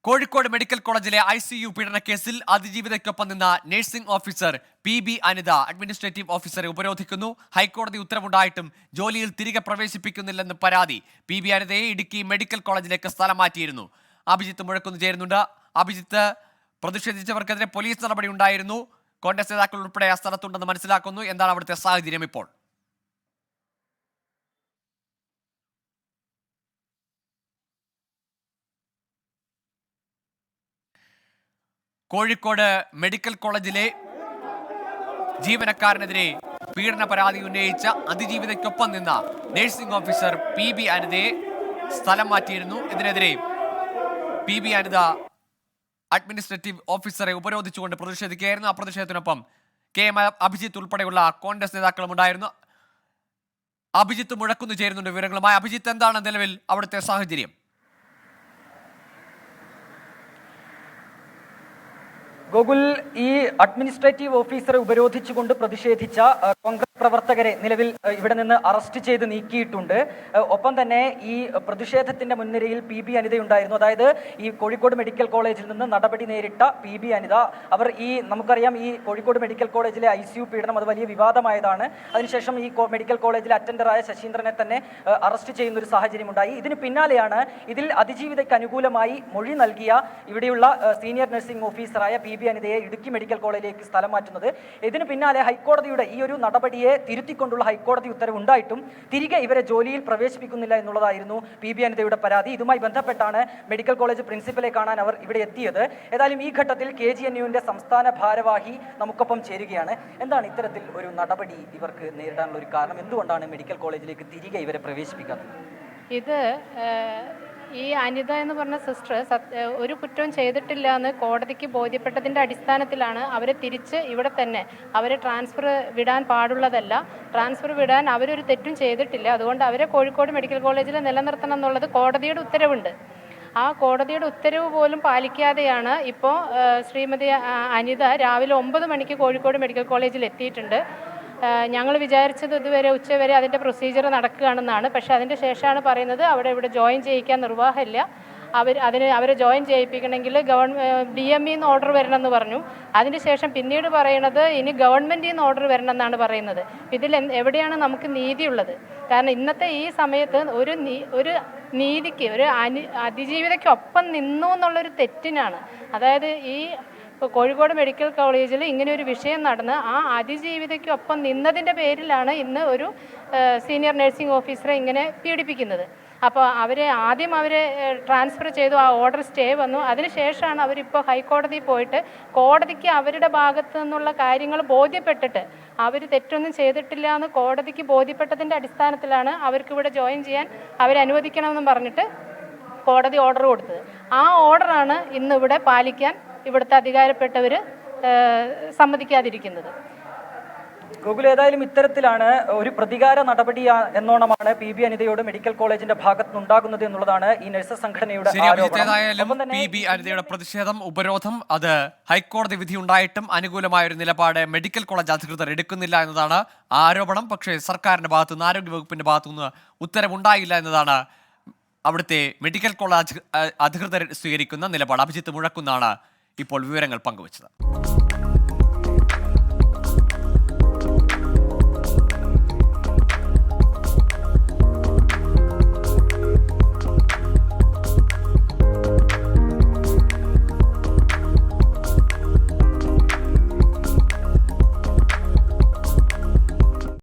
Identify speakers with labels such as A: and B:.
A: Kozhikode medical കോളേജിലെ ICU പീഡന കേസിൽ അതിജീവിതയ്ക്കൊപ്പം നിന്ന nursing officer PB Anitha administrative ഓഫീസറെ ഉപരോധിക്കുന്നു. ഹൈക്കോടതി ഉത്തരവുണ്ടായിട്ടും ജോലിയിൽ തിരികെ പ്രവേശിപ്പിക്കുന്നില്ലെന്ന് പരാതി. PB അനിതയെ ഇടുക്കി മെഡിക്കൽ കോളേജിലേക്ക് സ്ഥലം മാറ്റിയിരുന്നു. അഭിജിത്ത് മുഴക്കുന്ന് ചേരുന്നുണ്ട്. അഭിജിത്ത്, പ്രതിഷേധിച്ചവർക്കെതിരെ പോലീസ് നടപടി ഉണ്ടായിരുന്നു. കോൺഗ്രസ് നേതാക്കൾ ഉൾപ്പെടെ ആ സ്ഥലത്തുണ്ടെന്ന് മനസ്സിലാക്കുന്നു. എന്താണ് അവിടുത്തെ സാഹചര്യം ഇപ്പോൾ? കോഴിക്കോട് മെഡിക്കൽ കോളേജിലെ ജീവനക്കാരനെതിരെ പീഡന പരാതി ഉന്നയിച്ച അതിജീവിതയ്ക്കൊപ്പം നിന്ന നഴ്സിംഗ് ഓഫീസർ PB അനിതയെ സ്ഥലം മാറ്റിയിരുന്നു. ഇതിനെതിരെ PB അനിത അഡ്മിനിസ്ട്രേറ്റീവ് ഓഫീസറെ ഉപരോധിച്ചുകൊണ്ട് പ്രതിഷേധിക്കുകയായിരുന്നു. ആ പ്രതിഷേധത്തിനൊപ്പം KM അഭിജിത്ത് ഉൾപ്പെടെയുള്ള കോൺഗ്രസ് നേതാക്കളും ഉണ്ടായിരുന്നു. അഭിജിത്ത് മുഴക്കുന്നു ചേരുന്നുണ്ട് വിവരങ്ങളുമായി. അഭിജിത്ത്, എന്താണ് നിലവിൽ അവിടുത്തെ സാഹചര്യം?
B: ഗോകുൽ, ഈ അഡ്മിനിസ്ട്രേറ്റീവ് ഓഫീസറെ ഉപരോധിച്ചുകൊണ്ട് പ്രതിഷേധിച്ച കോൺഗ്രസ് പ്രവർത്തകരെ നിലവിൽ ഇവിടെ നിന്ന് അറസ്റ്റ് ചെയ്ത് നീക്കിയിട്ടുണ്ട്. ഒപ്പം തന്നെ ഈ പ്രതിഷേധത്തിന്റെ മുൻനിരയിൽ PB അനിതയുണ്ടായിരുന്നു. അതായത് ഈ കോഴിക്കോട് മെഡിക്കൽ കോളേജിൽ നിന്ന് നടപടി നേരിട്ട PB അനിത, അവർ നമുക്കറിയാം ഈ കോഴിക്കോട് മെഡിക്കൽ കോളേജിലെ ICU പീഡനം അത് വലിയ വിവാദമായതാണ്. അതിനുശേഷം ഈ മെഡിക്കൽ കോളേജിലെ അറ്റൻഡറായ ശശീന്ദ്രനെ തന്നെ അറസ്റ്റ് ചെയ്യുന്ന ഒരു സാഹചര്യം ഉണ്ടായി. ഇതിന് പിന്നാലെയാണ് ഇതിൽ അതിജീവിതയ്ക്ക് അനുകൂലമായി മൊഴി നൽകിയ ഇവിടെയുള്ള സീനിയർ നഴ്സിംഗ് ഓഫീസറായ PB അനിതയെ ഇടുക്കി മെഡിക്കൽ കോളേജിലേക്ക് സ്ഥലം മാറ്റുന്നത്. ഇതിന് പിന്നാലെ ഹൈക്കോടതിയുടെ ഈ ഒരു നടപടിയെ തിരുത്തിക്കൊണ്ടുള്ള ഹൈക്കോടതി ഉത്തരവ് ഉണ്ടായിട്ടും തിരികെ ഇവരെ ജോലിയിൽ പ്രവേശിപ്പിക്കുന്നില്ല എന്നുള്ളതായിരുന്നു PB അനിതയുടെ പരാതി. ഇതുമായി ബന്ധപ്പെട്ടാണ് മെഡിക്കൽ കോളേജ് പ്രിൻസിപ്പലെ കാണാൻ അവർ ഇവിടെ എത്തിയത്. ഏതായാലും ഈ ഘട്ടത്തിൽ KGNUവിന്റെ സംസ്ഥാന ഭാരവാഹി നമുക്കൊപ്പം ചേരുകയാണ്. എന്താണ് ഇത്തരത്തിൽ ഒരു നടപടി ഇവർക്ക് നേരിടാനുള്ള ഒരു കാരണം? എന്തുകൊണ്ടാണ് മെഡിക്കൽ കോളേജിലേക്ക് തിരികെ ഇവരെ പ്രവേശിപ്പിക്കാത്തത്?
C: ഇത് ഈ അനിത എന്ന് പറഞ്ഞ സിസ്റ്റർ ഒരു കുറ്റവും ചെയ്തിട്ടില്ല എന്ന് കോടതിക്ക് ബോധ്യപ്പെട്ടതിൻ്റെ അടിസ്ഥാനത്തിലാണ് അവരെ തിരിച്ച് ഇവിടെ തന്നെ അവരെ ട്രാൻസ്ഫർ വിടാൻ പാടുള്ളതല്ല. ട്രാൻസ്ഫർ വിടാൻ അവരൊരു തെറ്റും ചെയ്തിട്ടില്ല. അതുകൊണ്ട് അവരെ കോഴിക്കോട് മെഡിക്കൽ കോളേജിൽ നിലനിർത്തണം എന്നുള്ളത് കോടതിയുടെ ഉത്തരവുണ്ട്. ആ കോടതിയുടെ ഉത്തരവ് പോലും പാലിക്കാതെയാണ് ഇപ്പോൾ ശ്രീമതി അനിത രാവിലെ 9 മണിക്ക് കോഴിക്കോട് മെഡിക്കൽ കോളേജിൽ എത്തിയിട്ടുണ്ട്. ഞങ്ങൾ വിചാരിച്ചത് ഇതുവരെ ഉച്ചവരെ അതിൻ്റെ പ്രൊസീജിയർ നടക്കുകയാണെന്നാണ്. പക്ഷേ അതിൻ്റെ ശേഷമാണ് പറയുന്നത് ഇവിടെ ജോയിൻ ചെയ്യിക്കാൻ നിർവാഹമില്ല, അവരെ ജോയിൻ ചെയ്യിപ്പിക്കണമെങ്കിൽ DME നിന്ന് ഓർഡർ വരണമെന്ന് പറഞ്ഞു. അതിന് ശേഷം പിന്നീട് പറയുന്നത് ഇനി ഗവൺമെൻറ്റിൽ നിന്ന് ഓർഡർ വരണം എന്നാണ് പറയുന്നത്. ഇതിൽ എവിടെയാണ് നമുക്ക് നീതിയുള്ളത്? കാരണം ഇന്നത്തെ ഈ സമയത്ത് ഒരു നീതിക്ക് അതിജീവിതയ്ക്കൊപ്പം നിന്നു എന്നുള്ളൊരു തെറ്റിനാണ്. അതായത് ഇപ്പോൾ കോഴിക്കോട് മെഡിക്കൽ കോളേജിൽ ഇങ്ങനെ ഒരു വിഷയം നടന്ന് ആ അതിജീവിതയ്ക്കൊപ്പം നിന്നതിൻ്റെ പേരിലാണ് ഇന്ന് ഒരു സീനിയർ നഴ്സിംഗ് ഓഫീസറെ ഇങ്ങനെ പീഡിപ്പിക്കുന്നത്. അപ്പോൾ ആദ്യം അവരെ ട്രാൻസ്ഫർ ചെയ്തു, ആ ഓർഡർ സ്റ്റേ വന്നു. അതിനുശേഷമാണ് അവരിപ്പോൾ ഹൈക്കോടതിയിൽ പോയിട്ട് കോടതിക്ക് അവരുടെ ഭാഗത്തു നിന്നുള്ള കാര്യങ്ങൾ ബോധ്യപ്പെട്ടിട്ട് അവർ തെറ്റൊന്നും ചെയ്തിട്ടില്ല എന്ന് കോടതിക്ക് ബോധ്യപ്പെട്ടതിൻ്റെ അടിസ്ഥാനത്തിലാണ് അവർക്കിവിടെ ജോയിൻ ചെയ്യാൻ അവരനുവദിക്കണമെന്നും പറഞ്ഞിട്ട് കോടതി ഓർഡർ കൊടുത്തത്. ആ ഓർഡറാണ് ഇന്നിവിടെ പാലിക്കാൻ ഇവിടുത്തെ അധികാരപ്പെട്ടവർ സമ്മതിക്കാതിരിക്കുന്നത്.
B: ഗോകുൽ, ഏതായാലും ഇത്തരത്തിലാണ് ഒരു പ്രതികാര നടപടി എന്നോണമാണ് PB അനിതയോട് മെഡിക്കൽ കോളേജിന്റെ ഭാഗത്തുനിന്നുണ്ടാകുന്നത് എന്നുള്ളതാണ് ഈ നഴ്സസ് സംഘടനയുടെ
A: ആരോപണം. PB അനിതയുടെ പ്രതിഷേധം, ഉപരോധം, അത് ഹൈക്കോടതി വിധി ഉണ്ടായിട്ടും അനുകൂലമായ ഒരു നിലപാട് മെഡിക്കൽ കോളേജ് അധികൃതർ എടുക്കുന്നില്ല എന്നതാണ് ആരോപണം. പക്ഷേ സർക്കാരിന്റെ ഭാഗത്തുനിന്ന്, ആരോഗ്യവകുപ്പിന്റെ ഭാഗത്തുനിന്ന് ഉത്തരവുണ്ടായില്ല എന്നതാണ് അവിടുത്തെ മെഡിക്കൽ കോളേജ് അധികൃതർ സ്വീകരിക്കുന്ന നിലപാട്. അഭിജിത്ത് മുഴക്കുന്നാണ് ഇപ്പോൾ വിവരങ്ങൾ പങ്കുവച്ചത്.